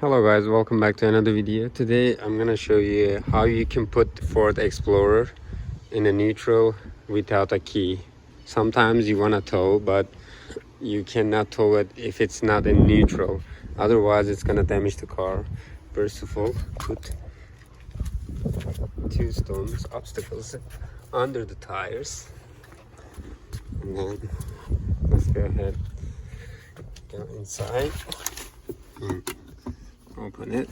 Hello guys, welcome back to another video. Today I'm gonna show you how you can put Ford Explorer in a neutral without a key. Sometimes you want to tow, but you cannot tow it if it's not in neutral, otherwise it's gonna damage the car. First of all, put two stones, obstacles, under the tires, and then let's go ahead, go inside. Open it.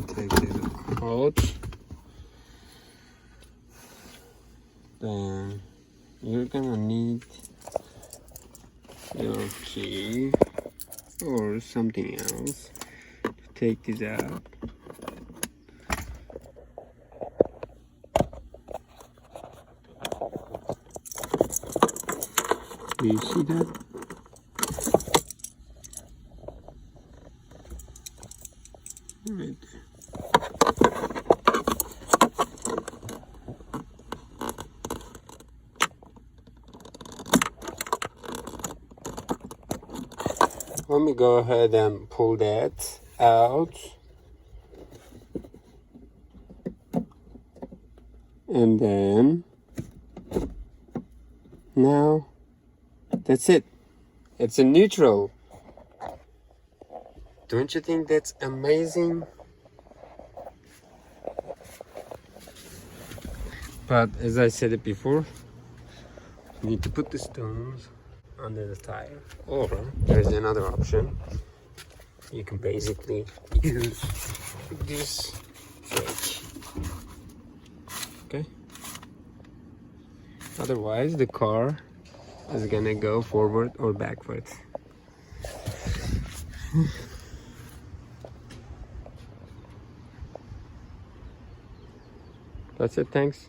Take it out. Then you're gonna need your key or something else to take this out. Do you see that? Right there. Let me go ahead and pull that out. And then now that's it. It's a neutral. Don't you think that's amazing? But as I said it before, you need to put the stones under the tire, or there's another option. You can basically use this switch. Okay? Otherwise, the car is gonna go forward or backwards. That's it, thanks.